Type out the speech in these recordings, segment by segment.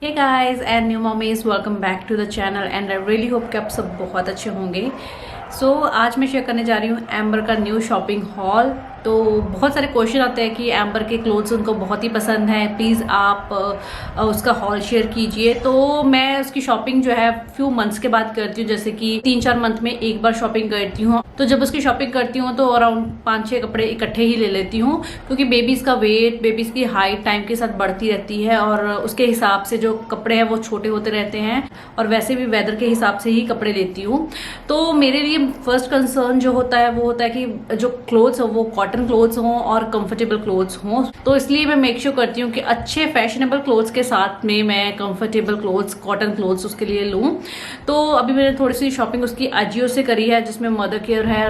Hey guys and new mommies, welcome back to the channel and I really hope कि आप सब बहुत अच्छे होंगे। आज मैं शेयर करने जा रही हूँ एम्बर का न्यू शॉपिंग हॉल। तो बहुत सारे क्वेश्चन आते हैं कि एम्बर के क्लोथ्स उनको बहुत ही पसंद है, प्लीज़ आप उसका हॉल शेयर कीजिए। तो मैं उसकी शॉपिंग जो है फ्यू मंथ्स के बाद करती हूँ, जैसे कि 3-4 मंथ में एक बार शॉपिंग करती हूँ। तो जब उसकी शॉपिंग करती हूँ तो अराउंड 5-6 कपड़े इकट्ठे ही ले लेती हूँ, क्योंकि बेबीज़ का वेट, बेबीज़ की हाइट टाइम के साथ बढ़ती रहती है और उसके हिसाब से जो कपड़े हैं वो छोटे होते रहते हैं, और वैसे भी वेदर के हिसाब से ही कपड़े लेती हूँ। तो मेरे लिए फर्स्ट कंसर्न जो होता है वो होता है कि जो क्लोथ्स हो वो कॉटन क्लोथ्स हों और कंफर्टेबल क्लोथ्स हों। तो इसलिए मैं मेक श्योर करती हूँ कि अच्छे फैशनेबल क्लोथ्स के साथ में मैं कंफर्टेबल क्लोथ्स, कॉटन क्लोथ्स उसके लिए लूँ। तो अभी मैंने थोड़ी सी शॉपिंग उसकी अजियो से करी है, जिसमें मदर केयर है,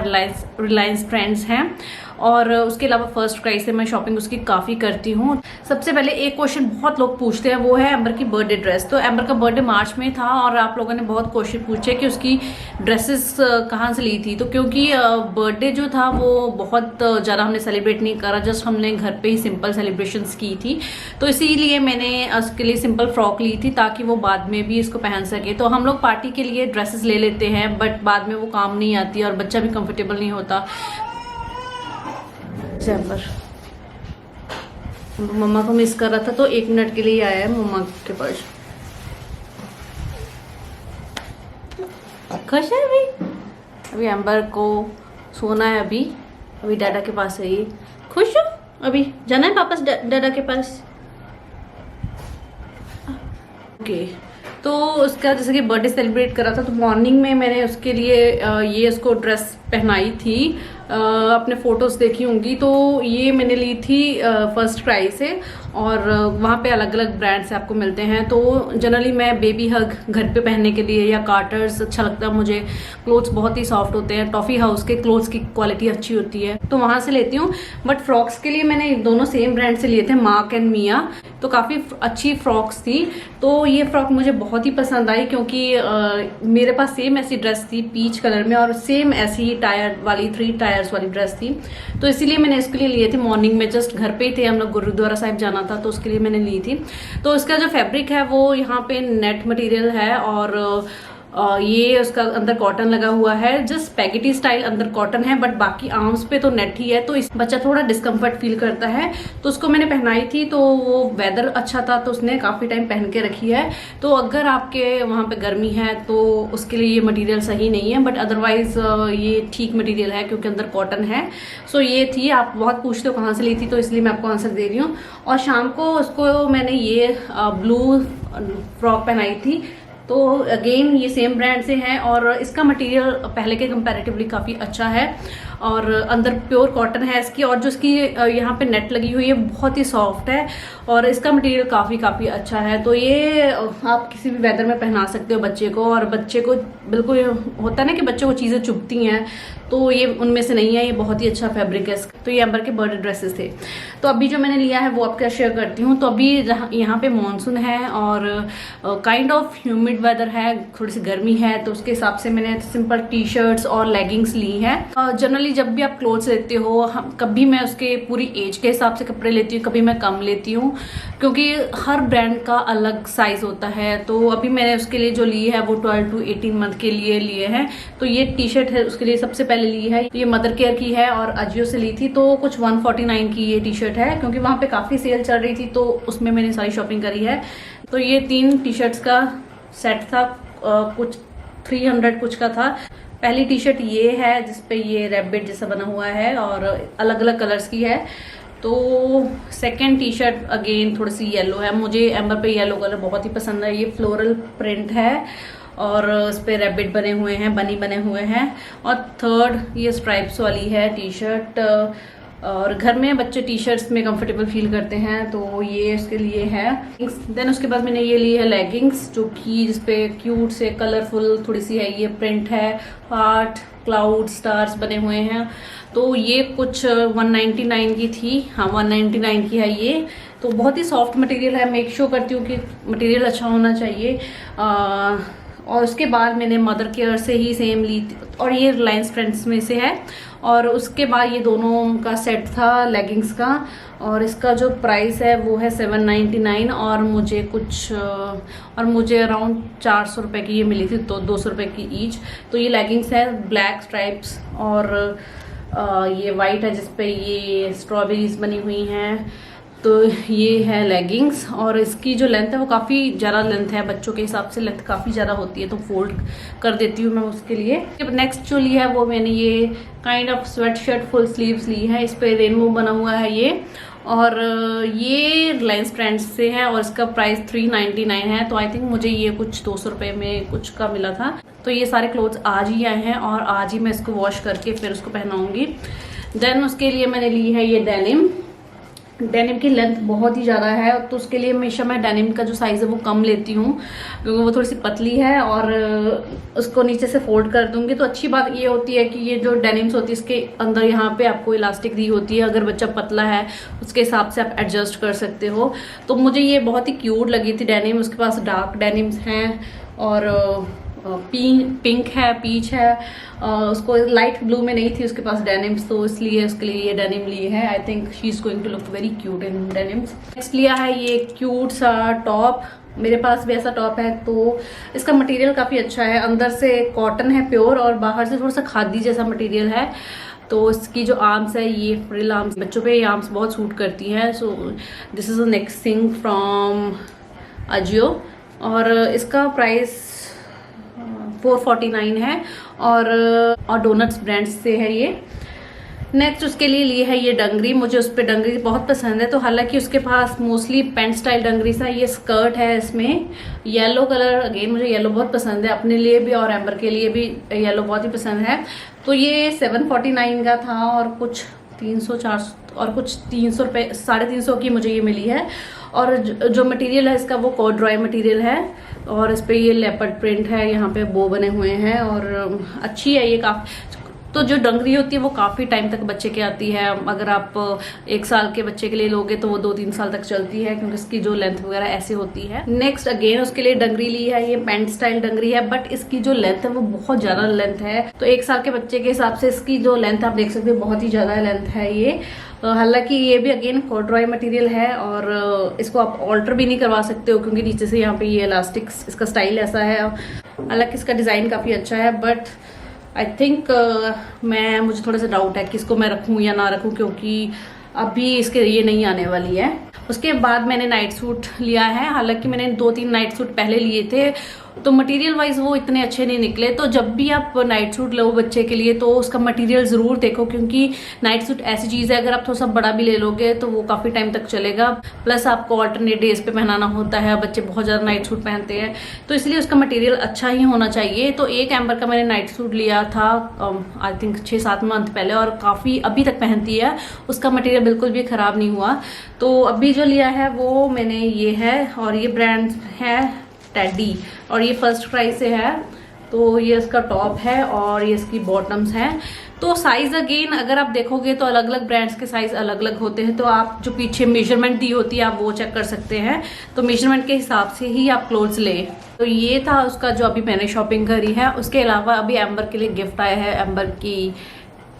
रिलायंस ट्रेंड्स हैं, और उसके अलावा फर्स्ट क्राई से मैं शॉपिंग उसकी काफ़ी करती हूँ। सबसे पहले एक क्वेश्चन बहुत लोग पूछते हैं, वो है एम्बर की बर्थडे ड्रेस। तो एम्बर का बर्थडे मार्च में था और आप लोगों ने बहुत क्वेश्चन पूछे कि उसकी ड्रेसेस कहाँ से ली थी। तो क्योंकि बर्थडे जो था वो बहुत ज़्यादा हमने सेलिब्रेट नहीं करा, जस्ट हमने घर पे ही सिंपल सेलिब्रेशंस की थी, तो इसीलिए मैंने उसके लिए सिंपल फ्रॉक ली थी ताकि वो बाद में भी इसको पहन सके। तो हम लोग पार्टी के लिए ड्रेसेस ले लेते हैं, बट बाद में वो काम नहीं आती और बच्चा भी कंफर्टेबल नहीं होता। मम्मा को मिस कर रहा था तो 1 मिनट के लिए आया है मम्मा के पास। खुश है अभी एम्बर को सोना है, अभी डाडा के पास है। ये खुश हो? अभी जाना है वापस डाडा के पास। ओके, तो उसका जैसे कि बर्थडे सेलिब्रेट करा था, तो मॉर्निंग में मैंने उसके लिए ये उसको ड्रेस पहनाई थी। अपने फोटोज देखी होंगी, तो ये मैंने ली थी फर्स्ट क्राई से, और वहाँ पे अलग अलग ब्रांड से आपको मिलते हैं। तो जनरली मैं बेबी हग घर पे पहनने के लिए, या कार्टर्स अच्छा लगता है मुझे, क्लोथ्स बहुत ही सॉफ्ट होते हैं, टॉफी हाउस के क्लोथ्स की क्वालिटी अच्छी होती है, तो वहाँ से लेती हूँ। बट फ्रॉक्स के लिए मैंने दोनों सेम ब्रांड से लिए थे, मार्क एंड मिया। तो काफ़ी अच्छी फ्रॉक्स थी। तो ये फ्रॉक मुझे बहुत ही पसंद आई, क्योंकि मेरे पास सेम ऐसी ड्रेस थी पीच कलर में, और सेम ऐसी ही टायर वाली 3 टायर्स वाली ड्रेस थी। तो इसीलिए मैंने इसके लिए लिए थे। मॉर्निंग में जस्ट घर पे ही थे हम लोग, गुरुद्वारा साहिब जाना था, तो उसके लिए मैंने ली थी। तो इसका जो फैब्रिक है वो यहाँ पे नेट मटेरियल है, और ये उसका अंदर कॉटन लगा हुआ है, जस्ट स्पैगेटी स्टाइल अंदर कॉटन है, बट बाकी आर्म्स पे तो नेट ही है। तो इस बच्चा थोड़ा डिस्कम्फर्ट फील करता है, तो उसको मैंने पहनाई थी। तो वो वेदर अच्छा था तो उसने काफ़ी टाइम पहन के रखी है। तो अगर आपके वहाँ पे गर्मी है तो उसके लिए ये मटेरियल सही नहीं है, बट अदरवाइज ये ठीक मटेरियल है क्योंकि अंदर कॉटन है। सो ये थी। आप बहुत पूछते हो कहाँ से ली थी, तो इसलिए मैं आपको आंसर दे रही हूँ। और शाम को उसको मैंने ये ब्लू फ्रॉक पहनाई थी। तो अगेन ये सेम ब्रांड से है, और इसका मटेरियल पहले के कंपैरेटिवली काफ़ी अच्छा है, और अंदर प्योर कॉटन है इसकी, और जो इसकी यहाँ पे नेट लगी हुई है बहुत ही सॉफ्ट है, और इसका मटेरियल काफ़ी अच्छा है। तो ये आप किसी भी वेदर में पहना सकते हो बच्चे को, और बच्चे को बिल्कुल होता है ना कि बच्चों को चीज़ें चुभती हैं, तो ये उनमें से नहीं है। ये बहुत ही अच्छा फैब्रिक है। तो ये एम्बर के बर्थडे ड्रेसेस थे। तो अभी जो मैंने लिया है वो आपके साथ शेयर करती हूँ। तो अभी यहाँ पे मॉनसून है और काइंड ऑफ ह्यूमिड वेदर है, थोड़ी सी गर्मी है, तो उसके हिसाब से मैंने सिंपल टी शर्ट्स और लेगिंग्स ली हैं। जनरली जब भी आप क्लोथ्स लेते हो, कभी मैं उसके पूरी एज के हिसाब से कपड़े लेती हूँ, कभी मैं कम लेती हूँ, क्योंकि हर ब्रांड का अलग साइज होता है। तो अभी मैंने उसके लिए जो ली है वो 12 to 18 मंथ के लिए हैं। तो ये टी शर्ट है उसके लिए सबसे पहले ली है, ये मदर केयर की है और अजियो से ली थी। तो कुछ 149 की ये टी शर्ट है, क्योंकि वहाँ पे काफ़ी सेल चल रही थी, तो उसमें मैंने सारी शॉपिंग करी है। तो ये 3 टी शर्ट्स का सेट था, कुछ 300 कुछ का था। पहली टी शर्ट ये है जिसपे ये रैबिट जैसा बना हुआ है और अलग अलग कलर्स की है। तो सेकेंड टी शर्ट अगेन थोड़ी सी येलो है, मुझे एम्बर पे येलो कलर बहुत ही पसंद है। ये फ्लोरल प्रिंट है और उस पर रैबिट बने हुए हैं, बनी बने हुए हैं। और थर्ड ये स्ट्राइप्स वाली है टी शर्ट, और घर में बच्चे टी शर्ट्स में कंफर्टेबल फील करते हैं, तो ये उसके लिए है। देन उसके बाद मैंने ये ली है लेगिंग्स, जो कि जिसपे क्यूट से कलरफुल थोड़ी सी है, ये प्रिंट है, हार्ट, क्लाउड, स्टार्स बने हुए हैं। तो ये कुछ 199 की थी, हाँ 199 की है ये। तो बहुत ही सॉफ्ट मटेरियल है, मेक श्योर करती हूँ कि मटेरियल अच्छा होना चाहिए। और उसके बाद मैंने मदर केयर से ही सेम ली थी, और ये रिलायंस फ्रेंड्स में से है। और उसके बाद ये दोनों का सेट था लेगिंग्स का, और इसका जो प्राइस है वो है 799, और मुझे अराउंड 400 रुपये की ये मिली थी, तो 200 रुपये की ईच। तो ये लेगिंग्स है ब्लैक स्ट्राइप्स, और ये वाइट है जिसपे ये स्ट्रॉबेरीज बनी हुई हैं। तो ये है लेगिंग्स, और इसकी जो लेंथ है वो काफ़ी ज़्यादा लेंथ है, बच्चों के हिसाब से लेंथ काफ़ी ज़्यादा होती है, तो फोल्ड कर देती हूँ मैं उसके लिए। नेक्स्ट जो ली है वो मैंने ये kind of sweatshirt full sleeves ली है, इस पर रेनबो बना हुआ है ये, और ये रिलायंस फ्रेंड्स से है, और इसका प्राइस 399 है। तो आई थिंक मुझे ये कुछ 200 रुपये में कुछ का मिला था। तो ये सारे क्लोथ्स आज ही आए हैं, और आज ही मैं इसको वॉश करके फिर उसको पहनाऊंगी। देन उसके लिए मैंने ली है ये डेनिम की लेंथ बहुत ही ज़्यादा है, तो उसके लिए हमेशा मैं डेनिम का जो साइज़ है वो कम लेती हूँ, क्योंकि वो थोड़ी सी पतली है, और उसको नीचे से फोल्ड कर दूंगी। तो अच्छी बात ये होती है कि ये जो डेनिम्स होती है इसके अंदर यहाँ पे आपको इलास्टिक दी होती है, अगर बच्चा पतला है उसके हिसाब से आप एडजस्ट कर सकते हो। तो मुझे ये बहुत ही क्यूट लगी थी डेनिम। उसके पास डार्क डेनिम्स हैं, और पिंक है, पीच है, उसको लाइट ब्लू में नहीं थी उसके पास डेनिम्स, तो इसलिए उसके लिए ये डेनिम ली है। I think she is going to look very cute in denims. Next लिया है ये क्यूट सा टॉप, मेरे पास भी ऐसा टॉप है। तो इसका मटेरियल काफ़ी अच्छा है, अंदर से कॉटन है प्योर, और बाहर से थोड़ा सा खादी जैसा मटेरियल है। तो इसकी जो आर्म्स है ये फ्रिल आर्म्स, बच्चों पे ये आर्म्स बहुत सूट करती है। So this is the next thing from Ajio, और इसका प्राइस 449 है, और डोनट्स ब्रांड से है ये। नेक्स्ट उसके लिए ली है ये डंगरी, मुझे उस पर डंगरी बहुत पसंद है। तो हालांकि उसके पास मोस्टली पेंट स्टाइल डंगरी सा, ये स्कर्ट है इसमें येलो कलर, अगेन मुझे येलो बहुत पसंद है, अपने लिए भी और एम्बर के लिए भी येलो बहुत ही पसंद है। तो ये 749 का था, और कुछ 300 400 और कुछ 300 रुपये 350 की मुझे ये मिली है। और जो मटेरियल है इसका वो कॉर्डुरॉय मटेरियल है, और इस पे ये लेपर्ड प्रिंट है, यहाँ पे बो बने हुए हैं, और अच्छी है ये काफी। तो जो डंगरी होती है वो काफ़ी टाइम तक बच्चे के आती है, अगर आप 1 साल के बच्चे के लिए लोगे तो वो 2-3 साल तक चलती है, क्योंकि इसकी जो लेंथ वगैरह ऐसे होती है। नेक्स्ट अगेन उसके लिए डंगरी ली है, ये पैंट स्टाइल डंगरी है, बट इसकी जो लेंथ है वो बहुत ज़्यादा लेंथ है। तो 1 साल के बच्चे के हिसाब से इसकी जो लेंथ आप देख सकते हो बहुत ही ज़्यादा लेंथ है ये। हालांकि ये भी अगेन कॉर्डुरॉय मटेरियल है, और इसको आप ऑल्टर भी नहीं करवा सकते हो, क्योंकि नीचे से यहाँ पे ये इलास्टिक, इसका स्टाइल ऐसा है। हालांकि इसका डिज़ाइन काफ़ी अच्छा है, बट आई थिंक मुझे थोड़ा सा डाउट है कि इसको मैं रखूं या ना रखूं, क्योंकि अभी इसके ये नहीं आने वाली है। उसके बाद मैंने नाइट सूट लिया है, हालांकि मैंने 2-3 नाइट सूट पहले लिए थे, तो मटेरियल वाइज वो इतने अच्छे नहीं निकले। तो जब भी आप नाइट सूट लो बच्चे के लिए तो उसका मटेरियल ज़रूर देखो, क्योंकि नाइट सूट ऐसी चीज़ है अगर आप थोड़ा सा बड़ा भी ले लोगे तो वो काफ़ी टाइम तक चलेगा। प्लस आपको ऑल्टरनेट डेज पे पहनाना होता है, बच्चे बहुत ज़्यादा नाइट सूट पहनते हैं, तो इसलिए उसका मटेरियल अच्छा ही होना चाहिए। तो एक एम्बर का मैंने नाइट सूट लिया था आई थिंक 6-7 मंथ पहले, और काफ़ी अभी तक पहनती है, उसका मटेरियल बिल्कुल भी ख़राब नहीं हुआ। तो अभी जो लिया है वो मैंने ये है, और ये ब्रांड है टेडी, और ये फर्स्ट क्राई से है। तो ये इसका टॉप है, और ये इसकी बॉटम्स हैं। तो साइज अगेन अगर आप देखोगे तो अलग अलग ब्रांड्स के साइज अलग अलग होते हैं, तो आप जो पीछे मेजरमेंट दी होती है आप वो चेक कर सकते हैं, तो मेजरमेंट के हिसाब से ही आप क्लोथ्स लें। तो ये था उसका जो अभी मैंने शॉपिंग करी है। उसके अलावा अभी एम्बर के लिए गिफ्ट आया है, एम्बर की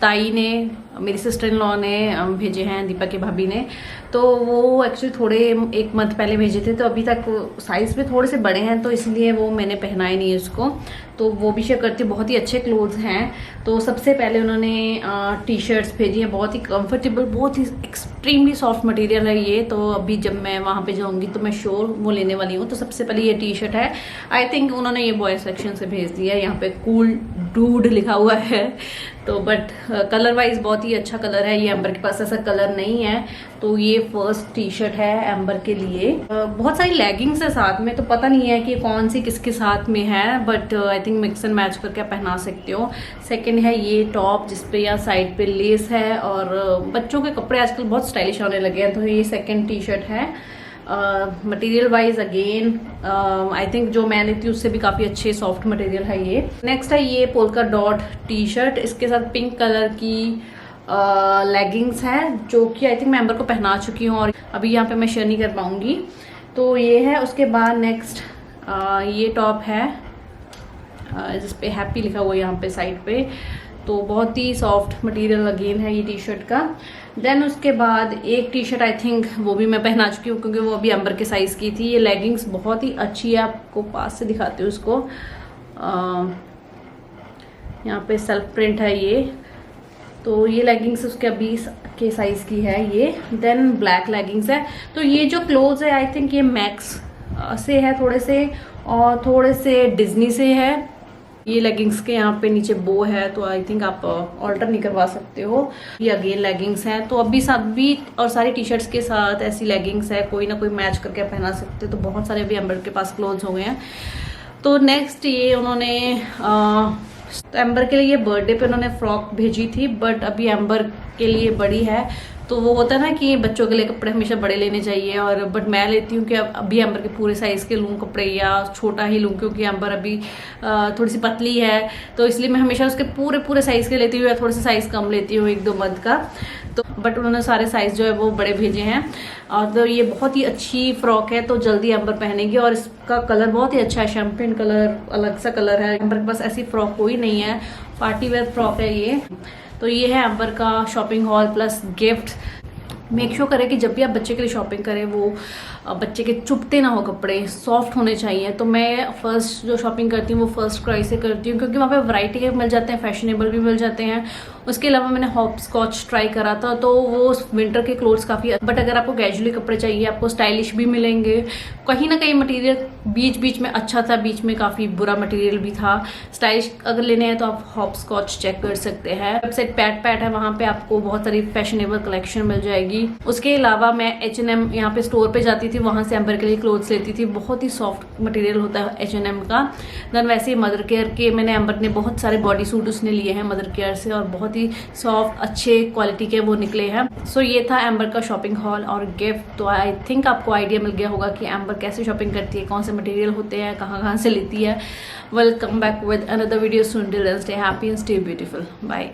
ताई ने, मेरी सिस्टर इन लॉ ने भेजे हैं, दीपा की भाभी ने। तो वो एक्चुअली थोड़े 1 मंथ पहले भेजे थे, तो अभी तक साइज़ में थोड़े से बड़े हैं, तो इसलिए वो मैंने पहनाए नहीं उसको। तो वो भी शेयर करती, बहुत ही अच्छे क्लोथ्स हैं। तो सबसे पहले उन्होंने टी शर्ट्स भेजी हैं, बहुत ही कंफर्टेबल, बहुत ही एक्सट्रीमली सॉफ्ट मटेरियल है ये। तो अभी जब मैं वहाँ पे जाऊँगी तो मैं श्योर वो लेने वाली हूँ। तो सबसे पहले ये टी शर्ट है, आई थिंक उन्होंने ये बॉय सेक्शन से भेज दिया है, यहाँ पे कूल डूड लिखा हुआ है। तो बट कलर वाइज बहुत ही अच्छा कलर है, ये एम्बर के पास ऐसा कलर नहीं है। तो ये फर्स्ट टी शर्ट है एम्बर के लिए। बहुत सारी लेगिंग्स है साथ में, तो पता नहीं है कि कौन सी किसके साथ में है, but I think mix and match करके आप पहना सकते हो। सेकंड है ये टॉप, जिसपे यहाँ साइड पे लेस है, और बच्चों के कपड़े आजकल बहुत स्टाइलिश होने लगे हैं। तो ये सेकंड टी शर्ट है। Material wise again I think जो मैंने थी उससे भी काफ़ी अच्छे सॉफ्ट मटेरियल है ये। नेक्स्ट है ये पोल्का डॉट टी शर्ट, इसके साथ पिंक कलर की लेगिंग्स है, जो कि आई थिंक मैं एम्बर को पहना चुकी हूँ, और अभी यहाँ पे मैं शेयर नहीं कर पाऊंगी। तो ये है। उसके बाद नेक्स्ट ये टॉप है, जिस पे हैप्पी लिखा हुआ है यहाँ पे साइड पे। तो बहुत ही सॉफ्ट मटेरियल अगेन है ये टी शर्ट का। देन उसके बाद एक टी शर्ट आई थिंक वो भी मैं पहना चुकी हूँ क्योंकि वो अभी एम्बर के साइज की थी। ये लेगिंग्स बहुत ही अच्छी है, आपको पास से दिखाती हूँ उसको। यहाँ पे सेल्फ प्रिंट है ये, तो ये लेगिंग्स उसके अभी के साइज की है ये। देन ब्लैक लेगिंग्स है। तो ये जो क्लोथ्स है आई थिंक ये मैक्स से है थोड़े से, और थोड़े से डिज्नी से है। ये लेगिंग्स के यहाँ पे नीचे बो है, तो आई थिंक आप ऑल्टर नहीं करवा सकते हो। ये अगेन लेगिंग्स है। तो अभी सभी और सारी टी शर्ट्स के साथ ऐसी लेगिंग्स है, कोई ना कोई मैच करके पहना सकते हो। तो बहुत सारे अभी एम्बर के पास क्लोथ्स हो गए हैं। तो नेक्स्ट ये उन्होंने एम्बर के लिए बर्थडे पे उन्होंने फ्रॉक भेजी थी, बट अभी एम्बर के लिए बड़ी है। तो वो होता है ना कि बच्चों के लिए कपड़े हमेशा बड़े लेने चाहिए, और बट मैं लेती हूँ कि अभी एम्बर के पूरे साइज के लूँ कपड़े, या छोटा ही लूँ क्योंकि एम्बर अभी थोड़ी सी पतली है। तो इसलिए मैं हमेशा उसके पूरे साइज के लेती हूँ, या थोड़ा सा साइज कम लेती हूँ 1-2 मंथ का। तो बट उन्होंने सारे साइज जो है वो बड़े भेजे हैं। और तो ये बहुत ही अच्छी फ्रॉक है, तो जल्दी एम्बर पहनेगी। और इसका कलर बहुत ही अच्छा है, शैम्पेन कलर, अलग सा कलर है। एम्बर के पास ऐसी फ्रॉक कोई नहीं है, पार्टी वेयर फ्रॉक है ये। तो ये है एम्बर का shopping hall plus gift. Make sure करें कि जब भी आप बच्चे के लिए शॉपिंग करें वो बच्चे के चुभते ना हो, कपड़े सॉफ्ट होने चाहिए। तो मैं फर्स्ट जो शॉपिंग करती हूँ वो फर्स्ट क्राई से करती हूँ, क्योंकि वहाँ पे वैरायटी के मिल जाते हैं, फैशनेबल भी मिल जाते हैं। उसके अलावा मैंने हॉप स्कॉच ट्राई करा था, तो वो विंटर के क्लोथ्स काफ़ी, बट अगर आपको कैजुअली कपड़े चाहिए आपको स्टाइलिश भी मिलेंगे। कहीं ना कहीं मटेरियल बीच में अच्छा था, बीच में काफ़ी बुरा मटेरियल भी था। स्टाइलिश अगर लेने हैं तो आप हॉप स्कॉच चेक कर सकते हैं। वेबसाइट पैट है, वहाँ पे आपको बहुत सारी फैशनेबल कलेक्शन मिल जाएगी। उसके अलावा मैं H&M यहाँ पे स्टोर पे जाती थी, वहाँ से एम्बर के लिए क्लोथ्स लेती थी। बहुत ही सॉफ्ट मटेरियल होता है H&M का। देन वैसे ही मदर केयर के मैंने एम्बर ने बहुत सारे बॉडी सूट उसने लिए हैं मदर केयर से, और बहुत ही सॉफ्ट अच्छे क्वालिटी के वो निकले हैं। सो ये था एम्बर का शॉपिंग हॉल और गिफ्ट। तो आई थिंक आपको आइडिया मिल गया होगा कि एम्बर कैसे शॉपिंग करती है, कौन से मटेरियल होते हैं, कहाँ से लेती है। Welcome back with another video soon. Till then stay happy and stay beautiful. Bye.